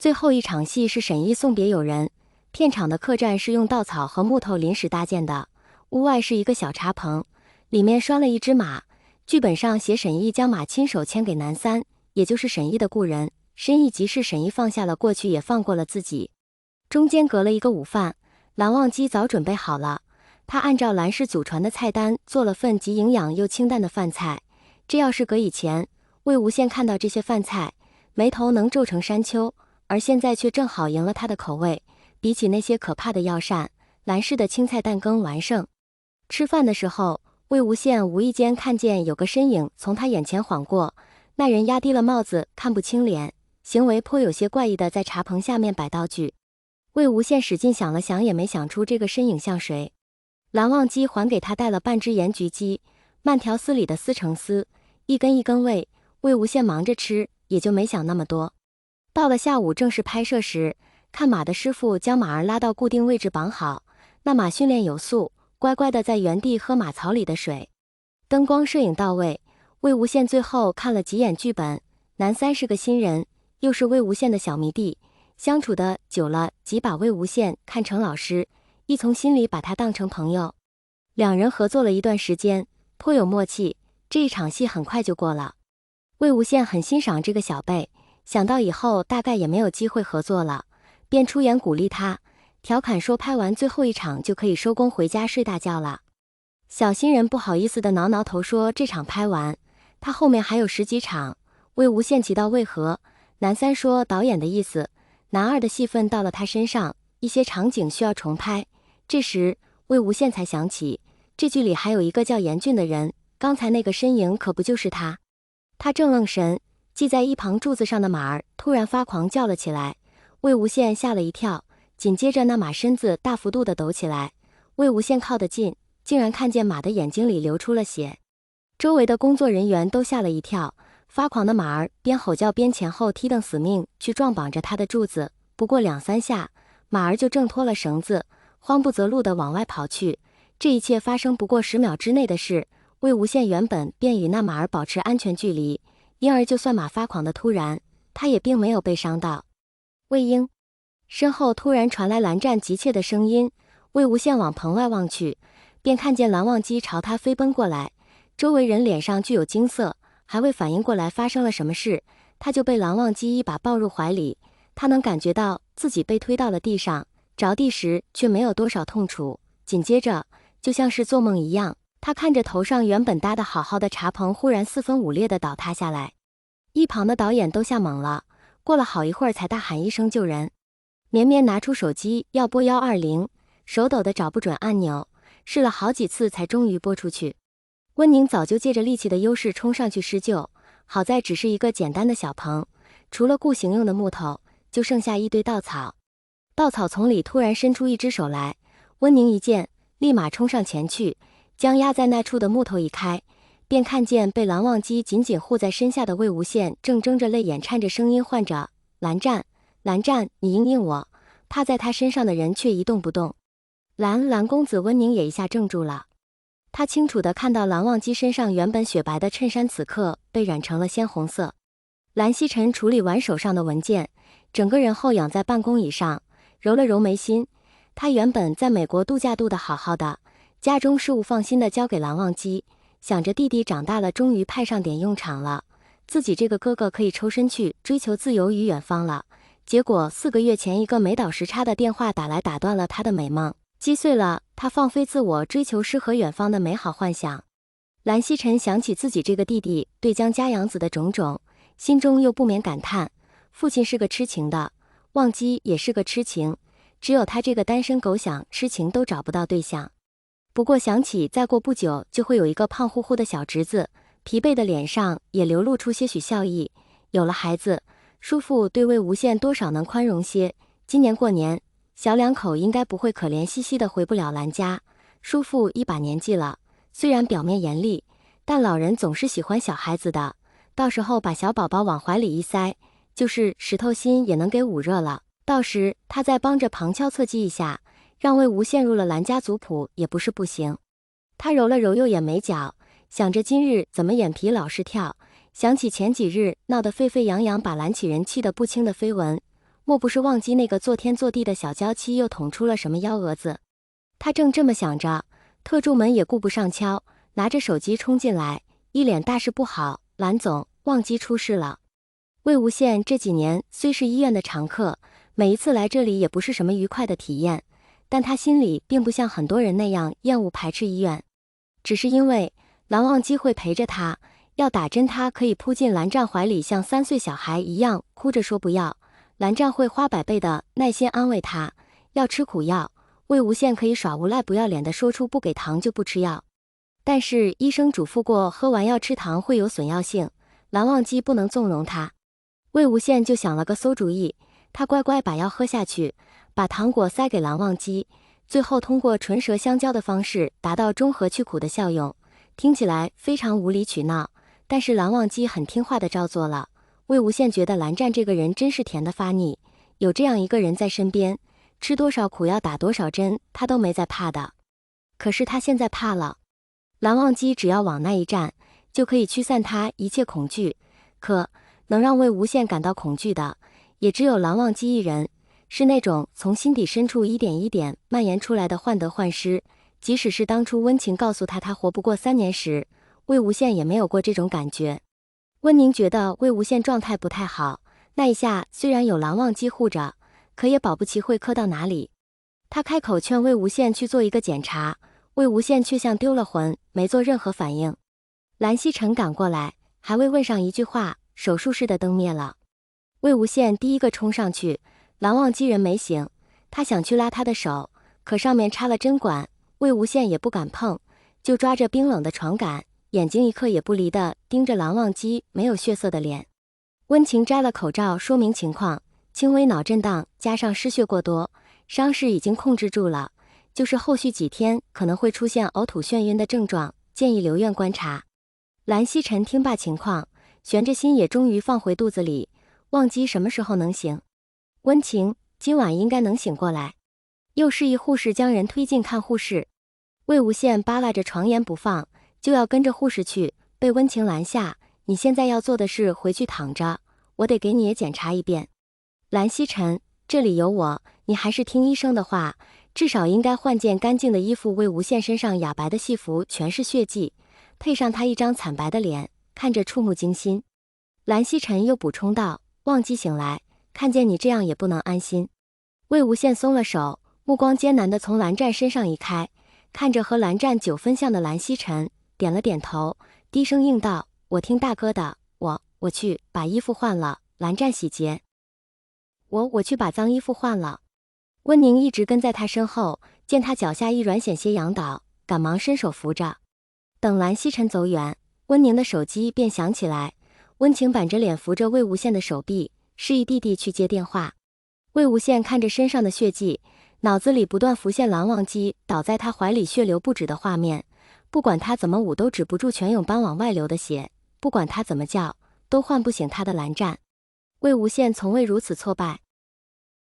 最后一场戏是沈一送别友人，片场的客栈是用稻草和木头临时搭建的，屋外是一个小茶棚，里面拴了一只马。剧本上写沈一将马亲手牵给南三，也就是沈一的故人，深意即是沈一放下了过去，也放过了自己。中间隔了一个午饭，蓝忘机早准备好了，他按照蓝氏祖传的菜单做了份既营养又清淡的饭菜。这要是搁以前，魏无羡看到这些饭菜，眉头能皱成山丘，而现在却正好赢了他的口味。比起那些可怕的药膳，蓝氏的青菜蛋羹完胜。吃饭的时候，魏无羡无意间看见有个身影从他眼前晃过，那人压低了帽子，看不清脸，行为颇有些怪异的在茶棚下面摆道具。魏无羡使劲想了想，也没想出这个身影像谁。蓝忘机还给他带了半只盐焗鸡，慢条斯理的撕成丝，一根一根喂。魏无羡忙着吃，也就没想那么多。到了下午正式拍摄时，看马的师傅将马儿拉到固定位置绑好，那马训练有素，乖乖的在原地喝马槽里的水。灯光摄影到位，魏无羡最后看了几眼剧本，南三是个新人，又是魏无羡的小迷弟，相处的久了，即把魏无羡看成老师，一从心里把他当成朋友。两人合作了一段时间，颇有默契，这一场戏很快就过了。魏无羡很欣赏这个小辈，想到以后大概也没有机会合作了，便出言鼓励他，调侃说拍完最后一场就可以收工回家睡大觉了。小新人不好意思的挠挠头说这场拍完，他后面还有10几场。魏无羡奇道为何？南三说导演的意思，男二的戏份到了他身上，一些场景需要重拍。这时魏无羡才想起，这剧里还有一个叫严俊的人，刚才那个身影可不就是他？他正愣神，系在一旁柱子上的马儿突然发狂叫了起来，魏无羡吓了一跳，紧接着那马身子大幅度的抖起来，魏无羡靠得近，竟然看见马的眼睛里流出了血。周围的工作人员都吓了一跳，发狂的马儿边吼叫边前后踢蹬死命去撞绑着他的柱子，不过2、3下，马儿就挣脱了绳子，慌不择路的往外跑去。这一切发生不过10秒之内的事，魏无羡原本便与那马儿保持安全距离，因而就算马发狂的突然，他也并没有被伤到。魏婴，身后突然传来蓝湛急切的声音，魏无羡往棚外望去，便看见蓝忘机朝他飞奔过来，周围人脸上具有惊色，还未反应过来发生了什么事，他就被蓝忘机一把抱入怀里。他能感觉到自己被推到了地上，着地时却没有多少痛楚，紧接着就像是做梦一样，他看着头上原本搭得好好的茶棚忽然4分5裂的倒塌下来。一旁的导演都吓懵了，过了好一会儿才大喊一声救人。绵绵拿出手机要拨120，手抖的找不准按钮，试了好几次才终于拨出去。温宁早就借着力气的优势冲上去施救，好在只是一个简单的小棚，除了固形用的木头，就剩下一堆稻草。稻草丛里突然伸出一只手来，温宁一见，立马冲上前去，将压在那处的木头一开，便看见被蓝忘机紧紧护在身下的魏无羡正睁着泪眼颤着声音唤着蓝湛，蓝湛，你应应我。趴在他身上的人却一动不动。蓝公子，温宁也一下怔住了。他清楚地看到蓝忘机身上原本雪白的衬衫此刻被染成了鲜红色。蓝曦臣处理完手上的文件，整个人后仰在办公椅上，揉了揉眉心。他原本在美国度假度得好好的，家中事务放心地交给蓝忘机，想着弟弟长大了终于派上点用场了，自己这个哥哥可以抽身去追求自由与远方了。结果4个月前一个没倒时差的电话打来，打断了他的美梦，击碎了他放飞自我追求诗和远方的美好幻想。蓝曦臣想起自己这个弟弟对江家养子的种种，心中又不免感叹，父亲是个痴情的，忘机也是个痴情，只有他这个单身狗想痴情都找不到对象。不过想起再过不久就会有一个胖乎乎的小侄子，疲惫的脸上也流露出些许笑意。有了孩子，叔父对魏无羡多少能宽容些，今年过年，小两口应该不会可怜兮兮的回不了蓝家。叔父一把年纪了，虽然表面严厉，但老人总是喜欢小孩子的，到时候把小宝宝往怀里一塞，就是石头心也能给捂热了。到时他再帮着旁敲侧击一下，让魏无羡入了蓝家族谱也不是不行。他揉了揉右眼眉角，想着今日怎么眼皮老是跳，想起前几日闹得沸沸扬扬把蓝启仁气得不轻的绯闻，莫不是忘记那个做天做地的小娇妻又捅出了什么幺蛾子？他正这么想着，特助们也顾不上敲，拿着手机冲进来，一脸大事不好，蓝总，忘机出事了。魏无羡这几年虽是医院的常客，每一次来这里也不是什么愉快的体验，但他心里并不像很多人那样厌恶排斥医院，只是因为蓝忘机会陪着他，要打针他可以扑进蓝湛怀里，像3岁小孩一样哭着说不要，蓝湛会花100倍的耐心安慰他，要吃苦药，魏无羡可以耍无赖不要脸的说出不给糖就不吃药。但是医生嘱咐过，喝完药吃糖会有损药性，蓝忘机不能纵容他。魏无羡就想了个馊主意，他乖乖把药喝下去，把糖果塞给蓝忘机，最后通过唇舌相交的方式达到中和去苦的效用。听起来非常无理取闹，但是蓝忘机很听话的照做了。魏无羡觉得蓝湛这个人真是甜的发腻，有这样一个人在身边，吃多少苦药打多少针他都没在怕的。可是他现在怕了，蓝忘机只要往那一站，就可以驱散他一切恐惧，可能让魏无羡感到恐惧的也只有蓝忘机一人，是那种从心底深处一点一点蔓延出来的患得患失。即使是当初温情告诉他活不过3年时，魏无羡也没有过这种感觉。温宁觉得魏无羡状态不太好，那一下虽然有蓝忘机护着，可也保不齐会磕到哪里。他开口劝魏无羡去做一个检查，魏无羡却像丢了魂，没做任何反应。蓝曦臣赶过来，还未问上一句话，手术室的灯灭了。魏无羡第一个冲上去，蓝忘机人没醒，他想去拉他的手，可上面插了针管，魏无羡也不敢碰，就抓着冰冷的床杆，眼睛一刻也不离地盯着蓝忘机没有血色的脸。温情摘了口罩说明情况，轻微脑震荡加上失血过多，伤势已经控制住了，就是后续几天可能会出现呕吐眩晕的症状，建议留院观察。蓝曦臣听罢情况，悬着心也终于放回肚子里。忘机什么时候能醒？温情今晚应该能醒过来。又示意护士将人推进看护室。魏无羡扒拉着床沿不放，就要跟着护士去，被温情拦下。你现在要做的是回去躺着，我得给你也检查一遍。蓝曦臣，这里有我，你还是听医生的话，至少应该换件干净的衣服。魏无羡身上雅白的戏服全是血迹，配上他一张惨白的脸，看着触目惊心。蓝曦臣又补充道，忘机醒来，看见你这样也不能安心。魏无羡松了手，目光艰难地从蓝湛身上移开，看着和蓝湛9分像的蓝曦臣，点了点头，低声应道，我听大哥的，我去把衣服换了。蓝湛洗劫。我去把脏衣服换了。温宁一直跟在他身后，见他脚下一软险些仰倒，赶忙伸手扶着。等蓝曦臣走远，温宁的手机便响起来，温情板着脸扶着魏无羡的手臂，示意弟弟去接电话。魏无羡看着身上的血迹，脑子里不断浮现蓝忘机倒在他怀里血流不止的画面，不管他怎么捂都止不住泉涌般往外流的血，不管他怎么叫都唤不醒他的蓝湛。魏无羡从未如此挫败。